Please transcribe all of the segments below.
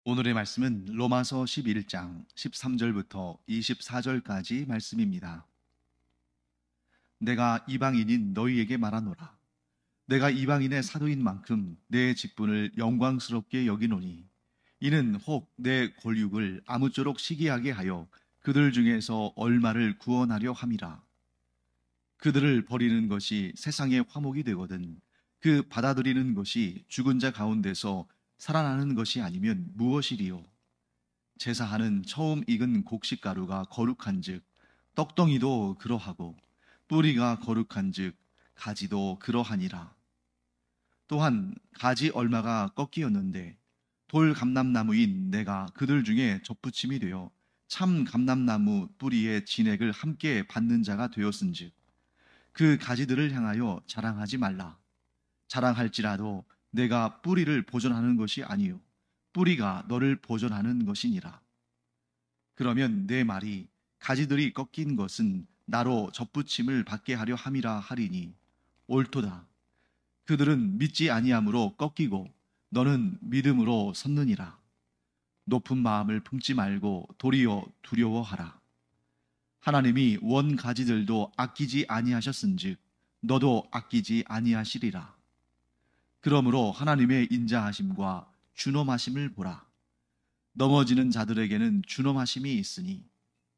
오늘의 말씀은 로마서 11장 13절부터 24절까지 말씀입니다. 내가 이방인인 너희에게 말하노라. 내가 이방인의 사도인 만큼 내 직분을 영광스럽게 여기노니 이는 혹 내 권육을 아무쪼록 시기하게 하여 그들 중에서 얼마를 구원하려 함이라. 그들을 버리는 것이 세상의 화목이 되거든 그 받아들이는 것이 죽은 자 가운데서 살아나는 것이 아니면 무엇이리요? 제사하는 처음 익은 곡식가루가 거룩한즉 떡덩이도 그러하고 뿌리가 거룩한즉 가지도 그러하니라. 또한 가지 얼마가 꺾이었는데 돌 감람나무인 내가 그들 중에 접붙임이 되어 참 감람나무 뿌리의 진액을 함께 받는 자가 되었은즉 그 가지들을 향하여 자랑하지 말라. 자랑할지라도 내가 뿌리를 보존하는 것이 아니요 뿌리가 너를 보존하는 것이니라. 그러면 내 말이 가지들이 꺾인 것은 나로 접붙임을 받게 하려 함이라 하리니 옳도다. 그들은 믿지 아니함으로 꺾이고 너는 믿음으로 섰느니라. 높은 마음을 품지 말고 도리어 두려워하라. 하나님이 원 가지들도 아끼지 아니하셨은즉 너도 아끼지 아니하시리라. 그러므로 하나님의 인자하심과 준엄하심을 보라. 넘어지는 자들에게는 준엄하심이 있으니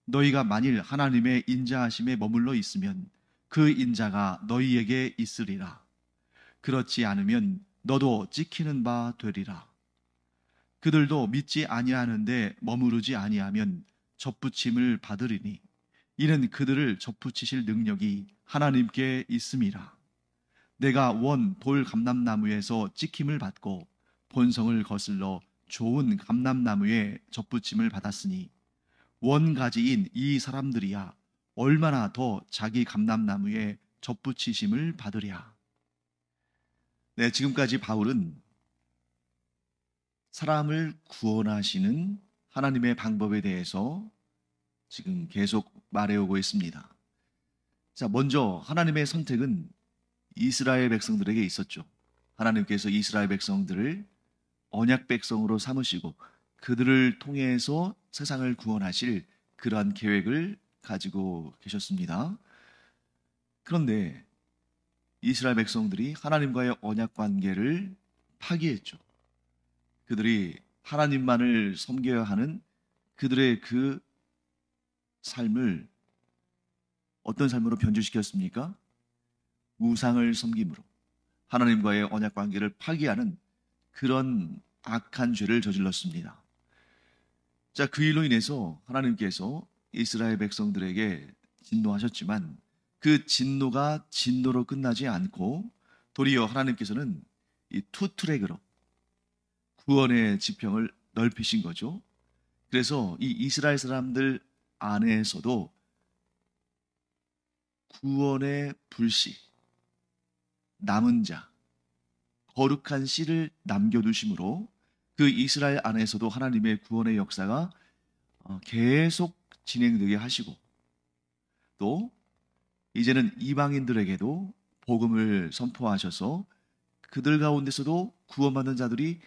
너희가 만일 하나님의 인자하심에 머물러 있으면 그 인자가 너희에게 있으리라. 그렇지 않으면 너도 찍히는 바 되리라. 그들도 믿지 아니하는데 머무르지 아니하면 접붙임을 받으리니 이는 그들을 접붙이실 능력이 하나님께 있음이라. 내가 원 돌 감람나무에서 찍힘을 받고 본성을 거슬러 좋은 감람나무에 접붙임을 받았으니 원 가지인 이 사람들이야 얼마나 더 자기 감람나무에 접붙이심을 받으랴. 네, 지금까지 바울은 사람을 구원하시는 하나님의 방법에 대해서 지금 계속 말해오고 있습니다. 자, 먼저 하나님의 선택은 이스라엘 백성들에게 있었죠. 하나님께서 이스라엘 백성들을 언약 백성으로 삼으시고 그들을 통해서 세상을 구원하실 그러한 계획을 가지고 계셨습니다. 그런데 이스라엘 백성들이 하나님과의 언약 관계를 파기했죠. 그들이 하나님만을 섬겨야 하는 그들의 그 삶을 어떤 삶으로 변주시켰습니까? 우상을 섬김으로 하나님과의 언약 관계를 파기하는 그런 악한 죄를 저질렀습니다. 자, 그 일로 인해서 하나님께서 이스라엘 백성들에게 진노하셨지만 그 진노가 진노로 끝나지 않고 도리어 하나님께서는 이 투트랙으로 구원의 지평을 넓히신 거죠. 그래서 이 이스라엘 사람들 안에서도 구원의 불씨, 남은 자, 거룩한 씨를 남겨두심으로 그 이스라엘 안에서도 하나님의 구원의 역사가 계속 진행되게 하시고 또 이제는 이방인들에게도 복음을 선포하셔서 그들 가운데서도 구원받는 자들이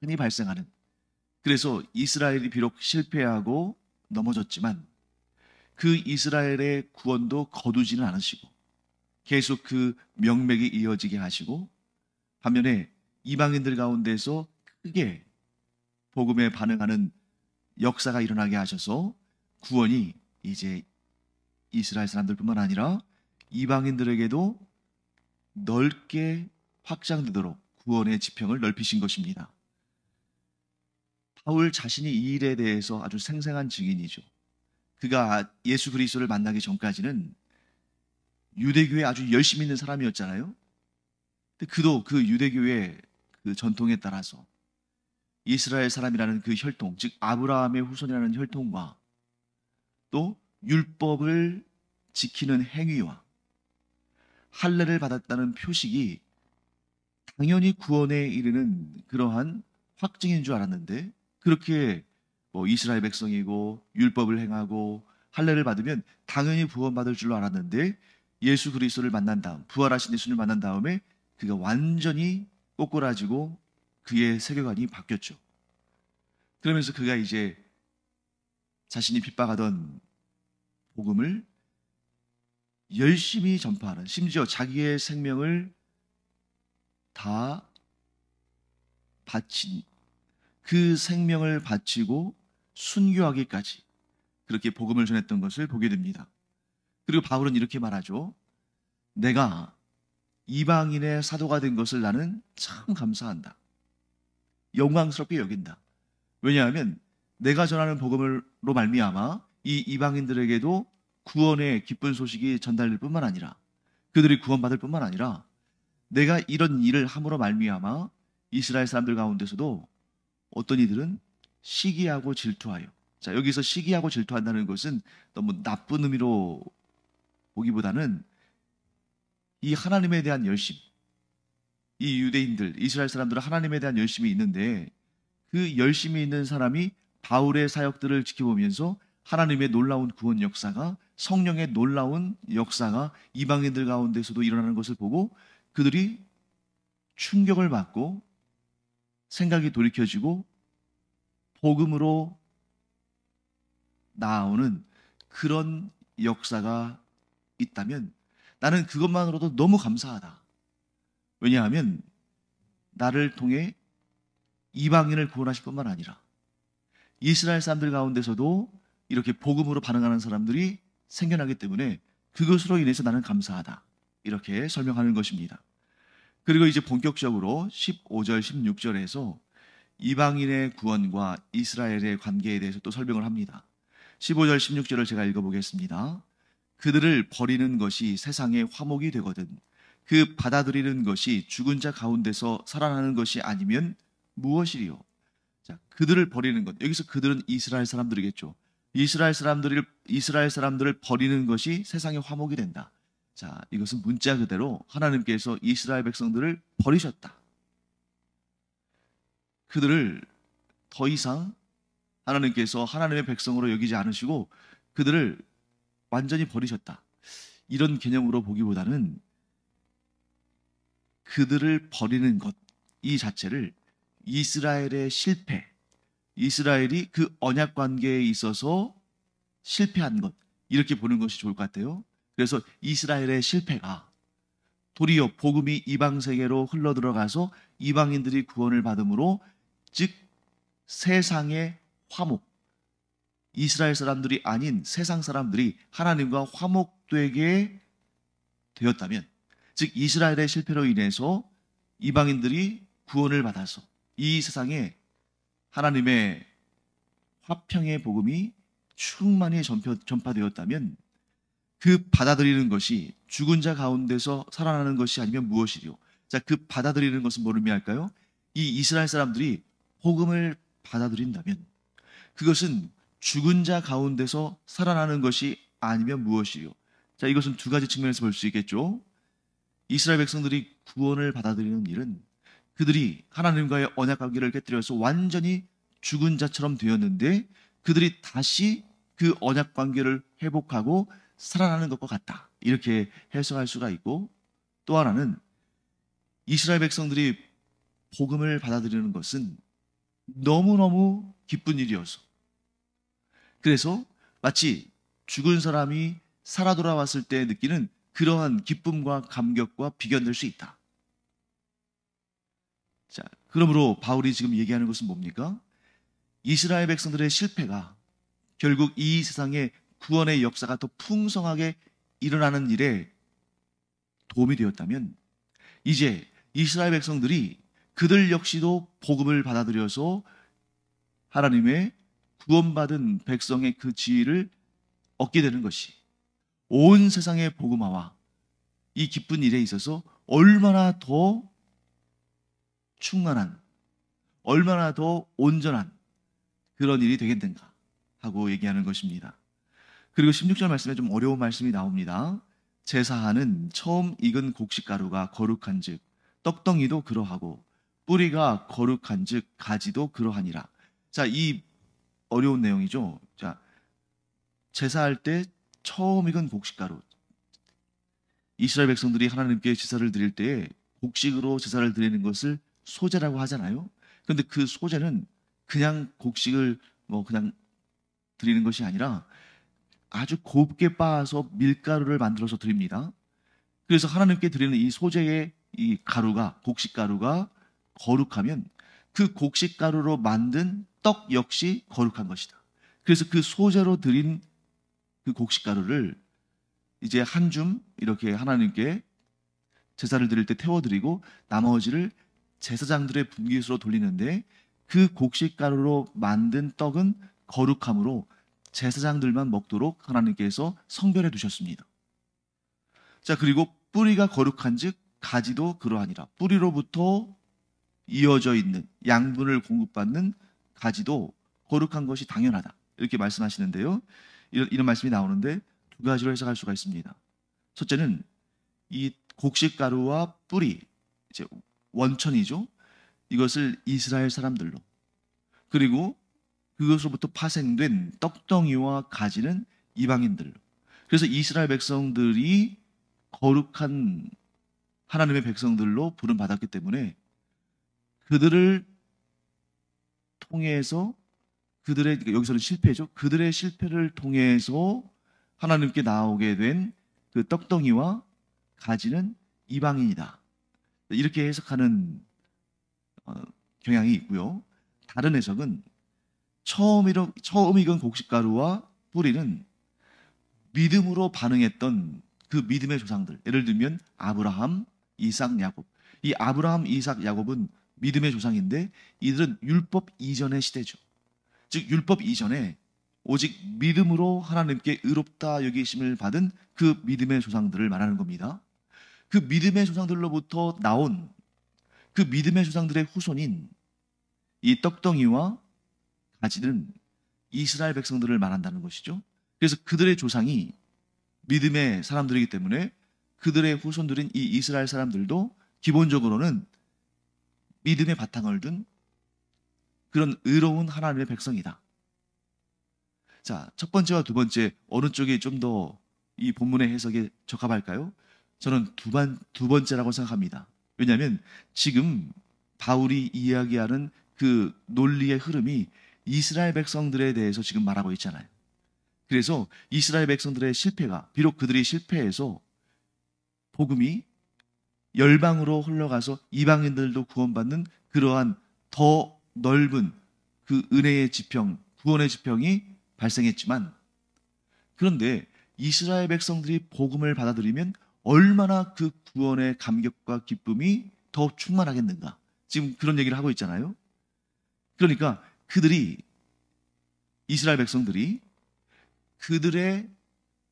많이 발생하는, 그래서 이스라엘이 비록 실패하고 넘어졌지만 그 이스라엘의 구원도 거두지는 않으시고 계속 그 명맥이 이어지게 하시고 반면에 이방인들 가운데서 크게 복음에 반응하는 역사가 일어나게 하셔서 구원이 이제 이스라엘 사람들뿐만 아니라 이방인들에게도 넓게 확장되도록 구원의 지평을 넓히신 것입니다. 바울 자신이 이 일에 대해서 아주 생생한 증인이죠. 그가 예수 그리스도를 만나기 전까지는 유대교에 아주 열심히 있는 사람이었잖아요. 근데 그도 그 유대교의 그 전통에 따라서 이스라엘 사람이라는 그 혈통, 즉 아브라함의 후손이라는 혈통과 또 율법을 지키는 행위와 할례를 받았다는 표식이 당연히 구원에 이르는 그러한 확증인 줄 알았는데 그렇게 이스라엘 백성이고 율법을 행하고 할례를 받으면 당연히 구원받을 줄로 알았는데 예수 그리스도를 만난 다음, 부활하신 예수를 만난 다음에 그가 완전히 꼬꾸라지고 그의 세계관이 바뀌었죠. 그러면서 그가 이제 자신이 핍박하던 복음을 열심히 전파하는, 심지어 자기의 생명을 다 바친, 그 생명을 바치고 순교하기까지 그렇게 복음을 전했던 것을 보게 됩니다. 그리고 바울은 이렇게 말하죠. 내가 이방인의 사도가 된 것을 나는 참 감사한다. 영광스럽게 여긴다. 왜냐하면 내가 전하는 복음으로 말미암아 이 이방인들에게도 구원의 기쁜 소식이 전달될 뿐만 아니라, 그들이 구원받을 뿐만 아니라, 내가 이런 일을 함으로 말미암아 이스라엘 사람들 가운데서도 어떤 이들은 시기하고 질투하여, 자, 여기서 시기하고 질투한다는 것은 너무 나쁜 의미로 보기보다는 이 하나님에 대한 열심, 이 유대인들, 이스라엘 사람들은 하나님에 대한 열심이 있는데, 그 열심이 있는 사람이 바울의 사역들을 지켜보면서 하나님의 놀라운 구원 역사가, 성령의 놀라운 역사가 이방인들 가운데서도 일어나는 것을 보고 그들이 충격을 받고 생각이 돌이켜지고 복음으로 나아오는 그런 역사가 있다면 나는 그것만으로도 너무 감사하다. 왜냐하면 나를 통해 이방인을 구원하실 뿐만 아니라 이스라엘 사람들 가운데서도 이렇게 복음으로 반응하는 사람들이 생겨나기 때문에 그것으로 인해서 나는 감사하다. 이렇게 설명하는 것입니다. 그리고 이제 본격적으로 15절, 16절에서 이방인의 구원과 이스라엘의 관계에 대해서 또 설명을 합니다. 15절, 16절을 제가 읽어보겠습니다. 그들을 버리는 것이 세상의 화목이 되거든 그 받아들이는 것이 죽은 자 가운데서 살아나는 것이 아니면 무엇이리요? 자, 그들을 버리는 것. 여기서 그들은 이스라엘 사람들이겠죠. 이스라엘 사람들을 버리는 것이 세상의 화목이 된다. 자, 이것은 문자 그대로 하나님께서 이스라엘 백성들을 버리셨다. 그들을 더 이상 하나님께서 하나님의 백성으로 여기지 않으시고 그들을 완전히 버리셨다. 이런 개념으로 보기보다는 그들을 버리는 것, 이 자체를 이스라엘의 실패, 이스라엘이 그 언약 관계에 있어서 실패한 것, 이렇게 보는 것이 좋을 것 같아요. 그래서 이스라엘의 실패가 도리어 복음이 이방 세계로 흘러들어가서 이방인들이 구원을 받음으로, 즉 세상의 화목, 이스라엘 사람들이 아닌 세상 사람들이 하나님과 화목되게 되었다면, 즉 이스라엘의 실패로 인해서 이방인들이 구원을 받아서 이 세상에 하나님의 화평의 복음이 충만히 전파되었다면 그 받아들이는 것이 죽은 자 가운데서 살아나는 것이 아니면 무엇이리요? 자, 그 받아들이는 것은 뭐를 의미할까요? 이 이스라엘 사람들이 복음을 받아들인다면 그것은 죽은 자 가운데서 살아나는 것이 아니면 무엇이요? 자, 이것은 두 가지 측면에서 볼 수 있겠죠. 이스라엘 백성들이 구원을 받아들이는 일은 그들이 하나님과의 언약 관계를 깨뜨려서 완전히 죽은 자처럼 되었는데 그들이 다시 그 언약 관계를 회복하고 살아나는 것과 같다. 이렇게 해석할 수가 있고, 또 하나는 이스라엘 백성들이 복음을 받아들이는 것은 너무너무 기쁜 일이어서, 그래서 마치 죽은 사람이 살아 돌아왔을 때 느끼는 그러한 기쁨과 감격과 비견될 수 있다. 자, 그러므로 바울이 지금 얘기하는 것은 뭡니까? 이스라엘 백성들의 실패가 결국 이 세상에 구원의 역사가 더 풍성하게 일어나는 일에 도움이 되었다면, 이제 이스라엘 백성들이 그들 역시도 복음을 받아들여서 하나님의 구원받은 백성의 그 지위를 얻게 되는 것이 온 세상의 복음화와 이 기쁜 일에 있어서 얼마나 더 충만한, 얼마나 더 온전한 그런 일이 되겠는가 하고 얘기하는 것입니다. 그리고 16절 말씀에 좀 어려운 말씀이 나옵니다. 제사하는 처음 익은 곡식가루가 거룩한 즉 떡덩이도 그러하고 뿌리가 거룩한 즉 가지도 그러하니라. 자, 이 어려운 내용이죠. 자, 제사할 때 처음 익은 곡식가루. 이스라엘 백성들이 하나님께 제사를 드릴 때에 곡식으로 제사를 드리는 것을 소제라고 하잖아요. 그런데 그 소제는 그냥 곡식을 그냥 드리는 것이 아니라 아주 곱게 빻아서 밀가루를 만들어서 드립니다. 그래서 하나님께 드리는 이 소재의 이 가루가, 곡식가루가 거룩하면 그 곡식가루로 만든 떡 역시 거룩한 것이다. 그래서 그 소재로 드린 그 곡식가루를 이제 한 줌 이렇게 하나님께 제사를 드릴 때 태워드리고 나머지를 제사장들의 분깃으로 돌리는데, 그 곡식가루로 만든 떡은 거룩함으로 제사장들만 먹도록 하나님께서 성별해 두셨습니다. 자, 그리고 뿌리가 거룩한즉 가지도 그러하니라. 뿌리로부터 이어져 있는 양분을 공급받는 가지도 거룩한 것이 당연하다, 이렇게 말씀하시는데요. 이런 말씀이 나오는데 두 가지로 해석할 수가 있습니다. 첫째는 이 곡식가루와 뿌리, 이제 원천이죠. 이것을 이스라엘 사람들로, 그리고 그것으로부터 파생된 떡덩이와 가지는 이방인들로. 그래서 이스라엘 백성들이 거룩한 하나님의 백성들로 부름받았기 때문에 그들을 통해서 여기서는 실패죠. 그들의 실패를 통해서 하나님께 나오게 된 그 떡덩이와 가지는 이방인이다, 이렇게 해석하는 경향이 있고요. 다른 해석은 처음 익은 곡식가루와 뿌리는 믿음으로 반응했던 그 믿음의 조상들, 예를 들면 아브라함, 이삭, 야곱. 이 아브라함, 이삭, 야곱은 믿음의 조상인데 이들은 율법 이전의 시대죠. 즉 율법 이전에 오직 믿음으로 하나님께 의롭다 여기심을 받은 그 믿음의 조상들을 말하는 겁니다. 그 믿음의 조상들로부터 나온 그 믿음의 조상들의 후손인 이 떡덩이와 가지는 이스라엘 백성들을 말한다는 것이죠. 그래서 그들의 조상이 믿음의 사람들이기 때문에 그들의 후손들인 이 이스라엘 사람들도 기본적으로는 믿음의 바탕을 둔 그런 의로운 하나님의 백성이다. 자, 첫 번째와 두 번째 어느 쪽이 좀 더 이 본문의 해석에 적합할까요? 저는 두 번째라고 생각합니다. 왜냐하면 지금 바울이 이야기하는 그 논리의 흐름이 이스라엘 백성들에 대해서 지금 말하고 있잖아요. 그래서 이스라엘 백성들의 실패가, 비록 그들이 실패해서 복음이 열방으로 흘러가서 이방인들도 구원받는 그러한 더 넓은 그 은혜의 지평, 구원의 지평이 발생했지만, 그런데 이스라엘 백성들이 복음을 받아들이면 얼마나 그 구원의 감격과 기쁨이 더 충만하겠는가, 지금 그런 얘기를 하고 있잖아요. 그러니까 이스라엘 백성들이 그들의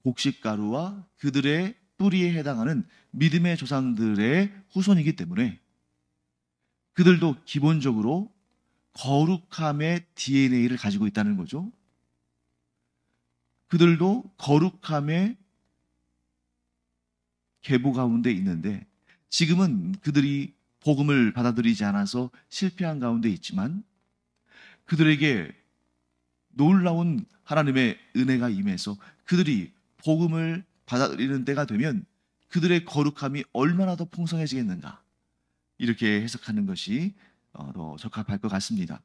곡식가루와 그들의 뿌리에 해당하는 믿음의 조상들의 후손이기 때문에 그들도 기본적으로 거룩함의 DNA를 가지고 있다는 거죠. 그들도 거룩함의 계보 가운데 있는데, 지금은 그들이 복음을 받아들이지 않아서 실패한 가운데 있지만 그들에게 놀라운 하나님의 은혜가 임해서 그들이 복음을 받아들이는 때가 되면 그들의 거룩함이 얼마나 더 풍성해지겠는가, 이렇게 해석하는 것이 더 적합할 것 같습니다.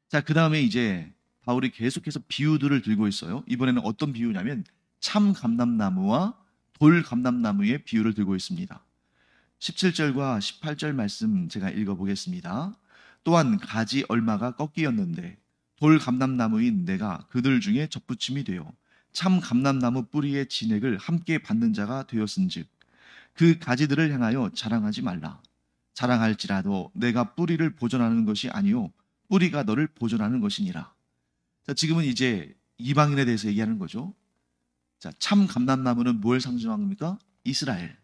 자, 그 다음에 이제 바울이 계속해서 비유들을 들고 있어요. 이번에는 어떤 비유냐면 참 감람나무와 돌 감람나무의 비유를 들고 있습니다. 17절과 18절 말씀 제가 읽어보겠습니다. 또한 가지 얼마가 꺾이었는데 돌 감람나무인 내가 그들 중에 접붙임이 되어 참 감람나무 뿌리의 진액을 함께 받는 자가 되었은즉 그 가지들을 향하여 자랑하지 말라. 자랑할지라도 내가 뿌리를 보존하는 것이 아니요 뿌리가 너를 보존하는 것이니라. 자, 지금은 이제 이방인에 대해서 얘기하는 거죠. 자, 참 감람나무는 뭘 상징합니까? 이스라엘.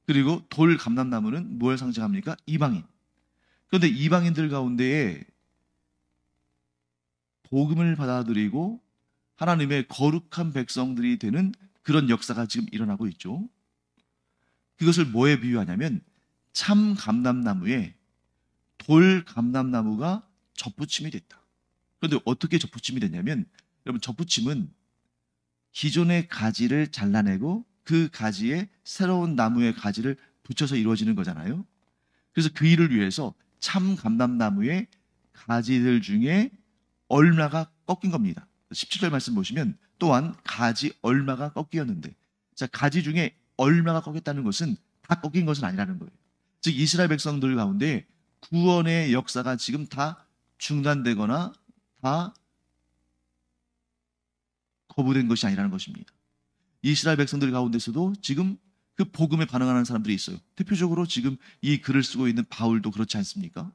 그리고 돌 감람나무는 뭘 상징합니까? 이방인. 그런데 이방인들 가운데에 복음을 받아들이고 하나님의 거룩한 백성들이 되는 그런 역사가 지금 일어나고 있죠. 그것을 뭐에 비유하냐면 참 감람나무에 돌 감람나무가 접붙임이 됐다. 그런데 어떻게 접붙임이 됐냐면, 여러분, 접붙임은 기존의 가지를 잘라내고 그 가지에 새로운 나무의 가지를 붙여서 이루어지는 거잖아요. 그래서 그 일을 위해서 참 감람나무에 가지들 중에 얼마가 꺾인 겁니다. 17절 말씀 보시면 또한 가지 얼마가 꺾이었는데, 자, 가지 중에 얼마가 꺾였다는 것은 다 꺾인 것은 아니라는 거예요. 즉 이스라엘 백성들 가운데 구원의 역사가 지금 다 중단되거나 다 거부된 것이 아니라는 것입니다. 이스라엘 백성들 가운데서도 지금 그 복음에 반응하는 사람들이 있어요. 대표적으로 지금 이 글을 쓰고 있는 바울도 그렇지 않습니까?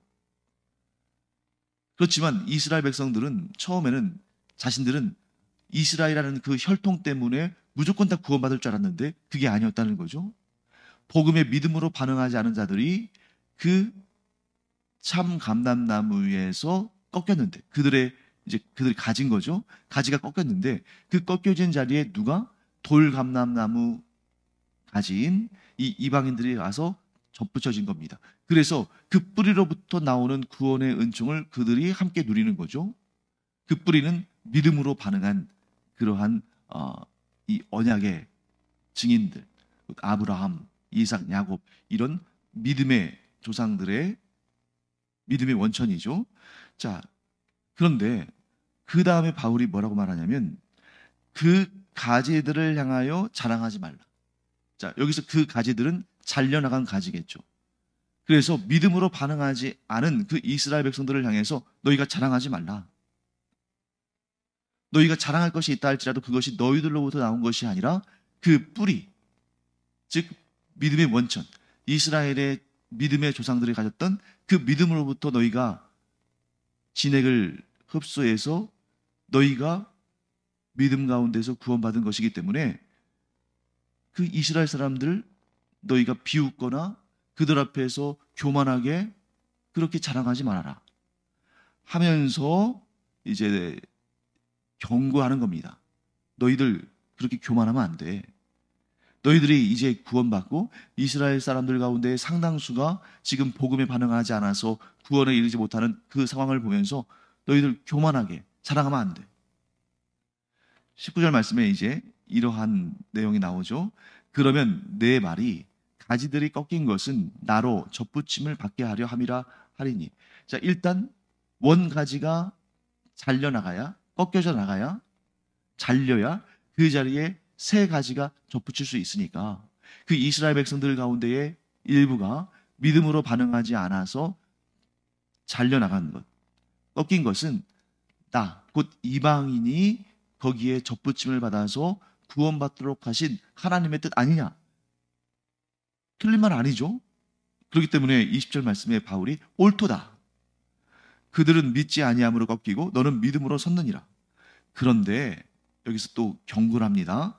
그렇지만 이스라엘 백성들은 처음에는 자신들은 이스라엘이라는 그 혈통 때문에 무조건 다 구원받을 줄 알았는데 그게 아니었다는 거죠. 복음의 믿음으로 반응하지 않은 자들이 그 참 감람나무에서 꺾였는데, 그들이 가진 거죠. 가지가 꺾였는데 그 꺾여진 자리에 누가 돌 감람나무 가지인 이 이방인들이 와서 접붙여진 겁니다. 그래서 그 뿌리로부터 나오는 구원의 은총을 그들이 함께 누리는 거죠. 그 뿌리는 믿음으로 반응한 그러한 이 언약의 증인들, 아브라함, 이삭, 야곱, 이런 믿음의 조상들의 믿음의 원천이죠. 자, 그런데 그 다음에 바울이 뭐라고 말하냐면 그 가지들을 향하여 자랑하지 말라. 자, 여기서 그 가지들은 잘려나간 가지겠죠. 그래서 믿음으로 반응하지 않은 그 이스라엘 백성들을 향해서 너희가 자랑하지 말라. 너희가 자랑할 것이 있다 할지라도 그것이 너희들로부터 나온 것이 아니라 그 뿌리, 즉 믿음의 원천, 이스라엘의 믿음의 조상들이 가졌던 그 믿음으로부터 너희가 진액을 흡수해서 너희가 믿음 가운데서 구원받은 것이기 때문에 그 이스라엘 사람들 너희가 비웃거나 그들 앞에서 교만하게 그렇게 자랑하지 말아라 하면서 이제 경고하는 겁니다. 너희들 그렇게 교만하면 안 돼. 너희들이 이제 구원받고 이스라엘 사람들 가운데 상당수가 지금 복음에 반응하지 않아서 구원에 이르지 못하는 그 상황을 보면서 너희들 교만하게 자랑하면 안 돼. 19절 말씀에 이제 이러한 내용이 나오죠. 그러면 내 말이 가지들이 꺾인 것은 나로 접붙임을 받게 하려 함이라 하리니. 자, 일단 원 가지가 잘려나가야, 꺾여져 나가야, 잘려야 그 자리에 새 가지가 접붙일 수 있으니까 그 이스라엘 백성들 가운데의 일부가 믿음으로 반응하지 않아서 잘려나간 것, 꺾인 것은 나, 곧 이방인이 거기에 접붙임을 받아서 구원받도록 하신 하나님의 뜻 아니냐? 틀린 말 아니죠? 그렇기 때문에 20절 말씀에 바울이 옳도다. 그들은 믿지 아니함으로 꺾이고 너는 믿음으로 섰느니라. 그런데 여기서 또 경고를 합니다.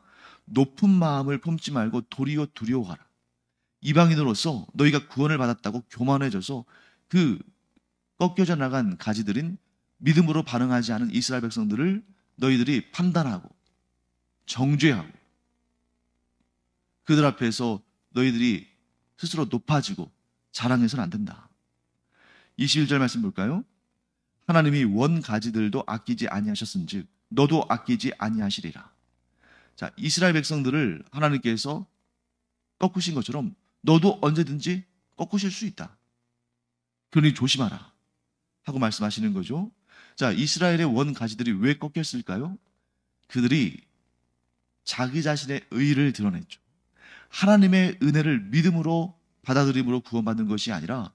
높은 마음을 품지 말고 도리어 두려워하라. 이방인으로서 너희가 구원을 받았다고 교만해져서 그 꺾여져 나간 가지들인 믿음으로 반응하지 않은 이스라엘 백성들을 너희들이 판단하고 정죄하고 그들 앞에서 너희들이 스스로 높아지고 자랑해서는 안 된다. 21절 말씀 볼까요? 하나님이 원 가지들도 아끼지 아니하셨은즉 너도 아끼지 아니하시리라. 자, 이스라엘 백성들을 하나님께서 꺾으신 것처럼 너도 언제든지 꺾으실 수 있다. 그러니 조심하라 하고 말씀하시는 거죠. 자, 이스라엘의 원 가지들이 왜 꺾였을까요? 그들이 자기 자신의 의를 드러냈죠. 하나님의 은혜를 믿음으로 받아들임으로 구원받는 것이 아니라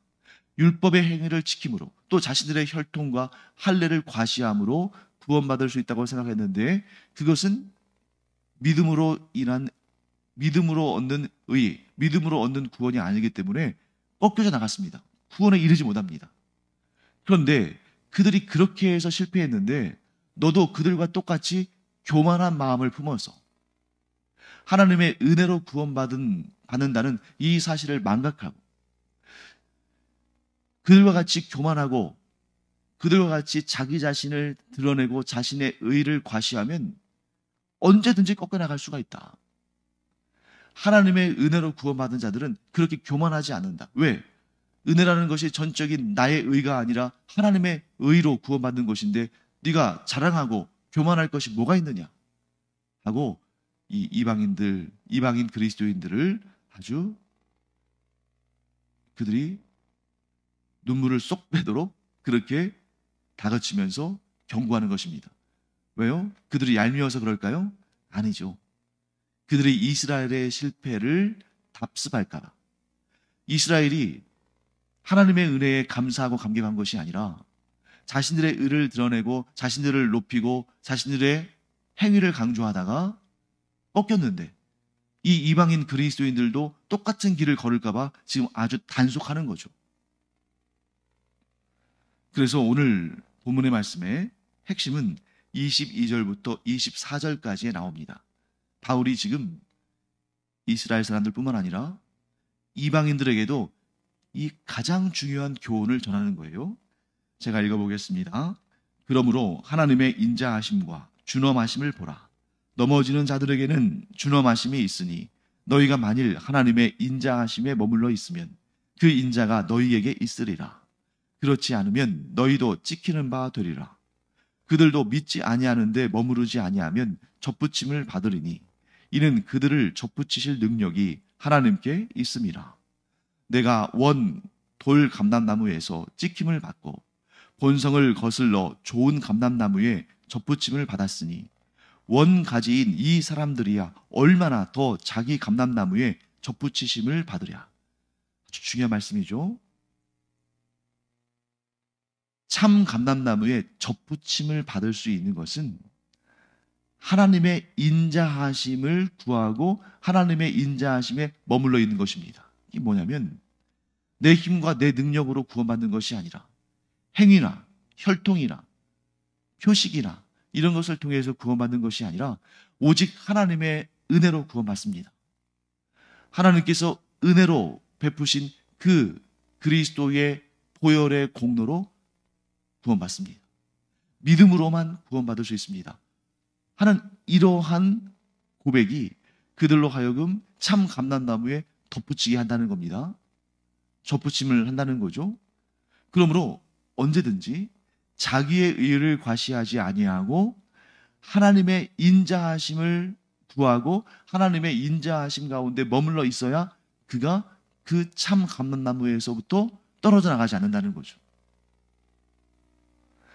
율법의 행위를 지킴으로 또 자신들의 혈통과 할례를 과시함으로 구원받을 수 있다고 생각했는데 그것은 믿음으로 얻는 의, 믿음으로 얻는 구원이 아니기 때문에 꺾여져 나갔습니다. 구원에 이르지 못합니다. 그런데 그들이 그렇게 해서 실패했는데 너도 그들과 똑같이 교만한 마음을 품어서 하나님의 은혜로 받는다는 이 사실을 망각하고 그들과 같이 교만하고 그들과 같이 자기 자신을 드러내고 자신의 의를 과시하면 언제든지 꺾여나갈 수가 있다. 하나님의 은혜로 구원받은 자들은 그렇게 교만하지 않는다. 왜? 은혜라는 것이 전적인 나의 의가 아니라 하나님의 의로 구원받는 것인데 네가 자랑하고 교만할 것이 뭐가 있느냐 하고 이 이방인 그리스도인들을 아주 그들이 눈물을 쏙 빼도록 그렇게 다그치면서 경고하는 것입니다. 왜요? 그들이 얄미워서 그럴까요? 아니죠. 그들이 이스라엘의 실패를 답습할까 봐. 이스라엘이 하나님의 은혜에 감사하고 감격한 것이 아니라 자신들의 의를 드러내고 자신들을 높이고 자신들의 행위를 강조하다가 꺾였는데, 이 이방인 그리스도인들도 똑같은 길을 걸을까 봐 지금 아주 단속하는 거죠. 그래서 오늘 본문의 말씀의 핵심은 22절부터 24절까지에 나옵니다. 바울이 지금 이스라엘 사람들뿐만 아니라 이방인들에게도 이 가장 중요한 교훈을 전하는 거예요. 제가 읽어보겠습니다. 그러므로 하나님의 인자하심과 준엄하심을 보라. 넘어지는 자들에게는 준엄하심이 있으니 너희가 만일 하나님의 인자하심에 머물러 있으면 그 인자가 너희에게 있으리라. 그렇지 않으면 너희도 찍히는 바 되리라. 그들도 믿지 아니하는데 머무르지 아니하면 접붙임을 받으리니 이는 그들을 접붙이실 능력이 하나님께 있음이라. 내가 원 돌 감람나무에서 찍힘을 받고 본성을 거슬러 좋은 감람나무에 접붙임을 받았으니 원 가지인 이 사람들이야 얼마나 더 자기 감람나무에 접붙이심을 받으랴. 아주 중요한 말씀이죠. 참 감람나무에 접붙임을 받을 수 있는 것은 하나님의 인자하심을 구하고 하나님의 인자하심에 머물러 있는 것입니다. 이게 뭐냐면 내 힘과 내 능력으로 구원받는 것이 아니라 행위나 혈통이나 표식이나 이런 것을 통해서 구원받는 것이 아니라 오직 하나님의 은혜로 구원받습니다. 하나님께서 은혜로 베푸신 그 그리스도의 보혈의 공로로 구원받습니다. 믿음으로만 구원받을 수 있습니다. 하는 이러한 고백이 그들로 하여금 참 감람나무에 덧붙이게 한다는 겁니다. 접붙임을 한다는 거죠. 그러므로 언제든지 자기의 의를 과시하지 아니하고 하나님의 인자하심을 구하고 하나님의 인자하심 가운데 머물러 있어야 그가 그 참 감람나무에서부터 떨어져 나가지 않는다는 거죠.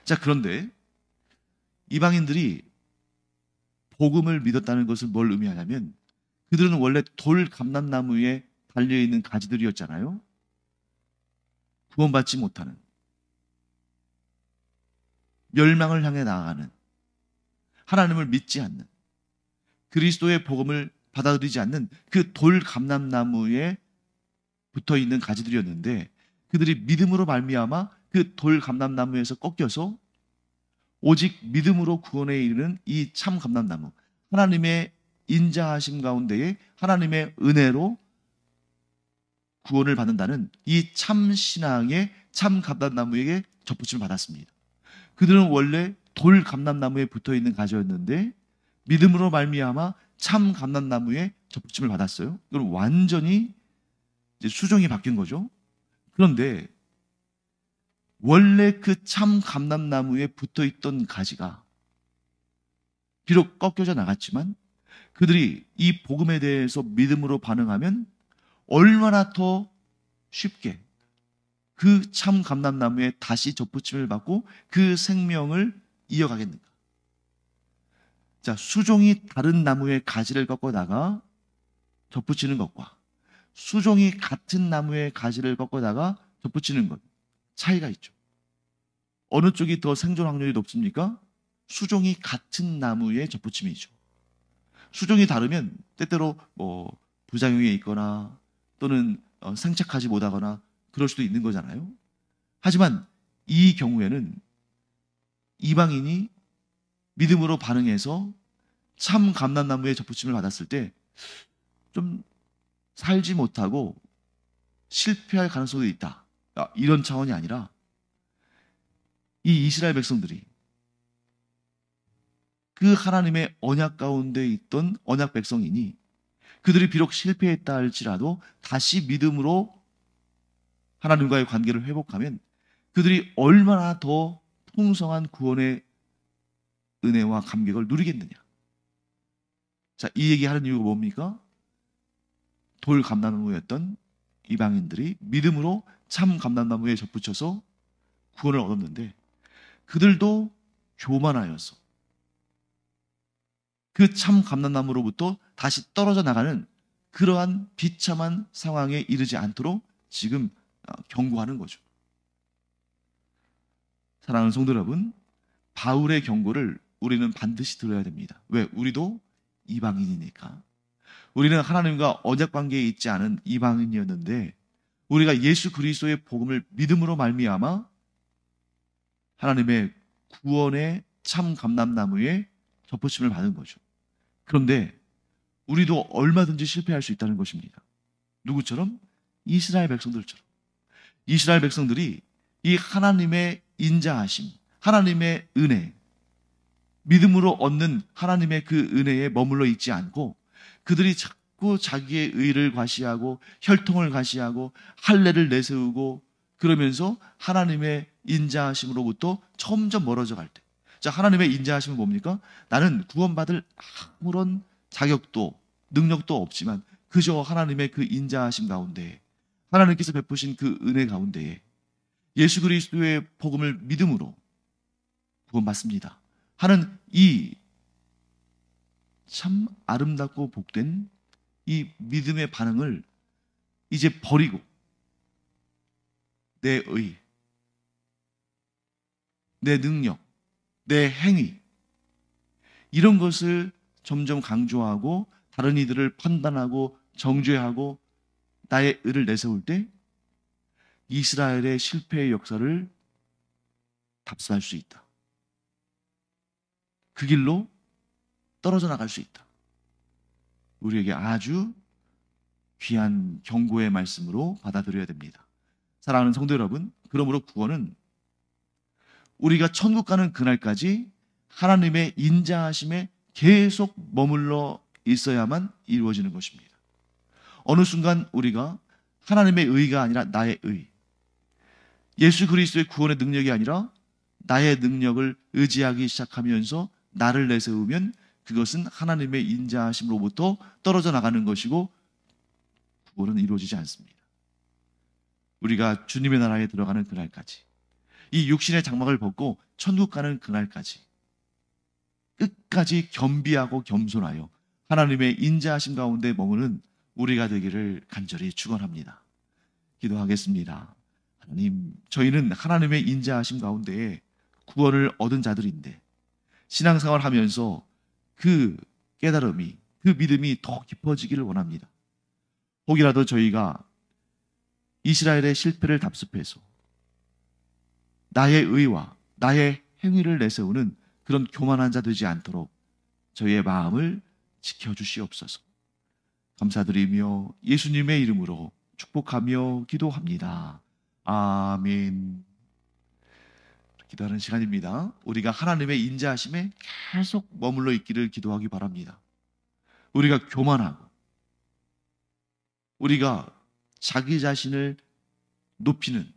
자, 그런데 이방인들이 복음을 믿었다는 것을 뭘 의미하냐면 그들은 원래 돌 감람나무에 달려있는 가지들이었잖아요. 구원받지 못하는, 멸망을 향해 나아가는, 하나님을 믿지 않는, 그리스도의 복음을 받아들이지 않는 그 돌 감람나무에 붙어있는 가지들이었는데 그들이 믿음으로 말미암아 그 돌 감람나무에서 꺾여서 오직 믿음으로 구원에 이르는 이 참 감람나무, 하나님의 인자하심 가운데에 하나님의 은혜로 구원을 받는다는 이 참 신앙의 참 감람나무에게 접붙임을 받았습니다. 그들은 원래 돌 감람나무에 붙어있는 가지였는데 믿음으로 말미암아 참 감람나무에 접붙임을 받았어요. 그럼 완전히 이제 수종이 바뀐 거죠. 그런데 원래 그 참 감람나무에 붙어있던 가지가 비록 꺾여져 나갔지만 그들이 이 복음에 대해서 믿음으로 반응하면 얼마나 더 쉽게 그 참 감람나무에 다시 접붙임을 받고 그 생명을 이어가겠는가. 자, 수종이 다른 나무의 가지를 꺾어다가 접붙이는 것과 수종이 같은 나무의 가지를 꺾어다가 접붙이는 것, 차이가 있죠. 어느 쪽이 더 생존 확률이 높습니까? 수종이 같은 나무에 접붙임이죠. 수종이 다르면 때때로 부작용이 있거나 또는 생착하지 못하거나 그럴 수도 있는 거잖아요. 하지만 이 경우에는 이방인이 믿음으로 반응해서 참 감람나무에 접붙임을 받았을 때 좀 살지 못하고 실패할 가능성도 있다. 이런 차원이 아니라 이 이스라엘 백성들이 그 하나님의 언약 가운데 있던 언약 백성이니 그들이 비록 실패했다 할지라도 다시 믿음으로 하나님과의 관계를 회복하면 그들이 얼마나 더 풍성한 구원의 은혜와 감격을 누리겠느냐. 자, 이 얘기하는 이유가 뭡니까? 돌 감람나무였던 이방인들이 믿음으로 참 감람나무에 접붙여서 구원을 얻었는데 그들도 교만하여서 그 참 감람나무로부터 다시 떨어져 나가는 그러한 비참한 상황에 이르지 않도록 지금 경고하는 거죠. 사랑하는 성도 여러분, 바울의 경고를 우리는 반드시 들어야 됩니다. 왜? 우리도 이방인이니까. 우리는 하나님과 언약 관계에 있지 않은 이방인이었는데 우리가 예수 그리스도의 복음을 믿음으로 말미암아 하나님의 구원의 참 감람나무에 접붙임을 받은 거죠. 그런데 우리도 얼마든지 실패할 수 있다는 것입니다. 누구처럼? 이스라엘 백성들처럼. 이스라엘 백성들이 이 하나님의 인자하심, 하나님의 은혜, 믿음으로 얻는 하나님의 그 은혜에 머물러 있지 않고 그들이 자꾸 자기의 의를 과시하고 혈통을 과시하고 할례를 내세우고 그러면서 하나님의 인자하심으로부터 점점 멀어져 갈 때, 자, 하나님의 인자하심은 뭡니까? 나는 구원받을 아무런 자격도 능력도 없지만 그저 하나님의 그 인자하심 가운데 하나님께서 베푸신 그 은혜 가운데에 예수 그리스도의 복음을 믿음으로 구원받습니다 하는 이 참 아름답고 복된 이 믿음의 반응을 이제 버리고 내 의, 내 능력, 내 행위 이런 것을 점점 강조하고 다른 이들을 판단하고 정죄하고 나의 의를 내세울 때 이스라엘의 실패의 역사를 답습할 수 있다. 그 길로 떨어져 나갈 수 있다. 우리에게 아주 귀한 경고의 말씀으로 받아들여야 됩니다. 사랑하는 성도 여러분, 그러므로 구원은 우리가 천국 가는 그날까지 하나님의 인자하심에 계속 머물러 있어야만 이루어지는 것입니다. 어느 순간 우리가 하나님의 의가 아니라 나의 의, 예수 그리스도의 구원의 능력이 아니라 나의 능력을 의지하기 시작하면서 나를 내세우면 그것은 하나님의 인자하심으로부터 떨어져 나가는 것이고 구원은 이루어지지 않습니다. 우리가 주님의 나라에 들어가는 그날까지, 이 육신의 장막을 벗고 천국 가는 그날까지 끝까지 겸비하고 겸손하여 하나님의 인자하심 가운데 머무는 우리가 되기를 간절히 축원합니다. 기도하겠습니다. 하나님, 저희는 하나님의 인자하심 가운데에 구원을 얻은 자들인데 신앙생활 하면서 그 깨달음이, 그 믿음이 더 깊어지기를 원합니다. 혹이라도 저희가 이스라엘의 실패를 답습해서 나의 의와 나의 행위를 내세우는 그런 교만한 자 되지 않도록 저희의 마음을 지켜주시옵소서. 감사드리며 예수님의 이름으로 축복하며 기도합니다. 아멘. 기도하는 시간입니다. 우리가 하나님의 인자하심에 계속 머물러 있기를 기도하기 바랍니다. 우리가 교만하고 우리가 자기 자신을 높이는,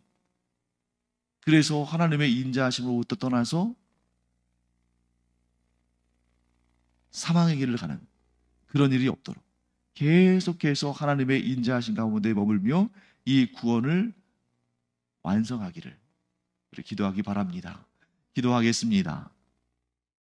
그래서 하나님의 인자하심으로부터 떠나서 사망의 길을 가는 그런 일이 없도록 계속해서 하나님의 인자하심 가운데 머물며 이 구원을 완성하기를 우리 기도하기 바랍니다. 기도하겠습니다.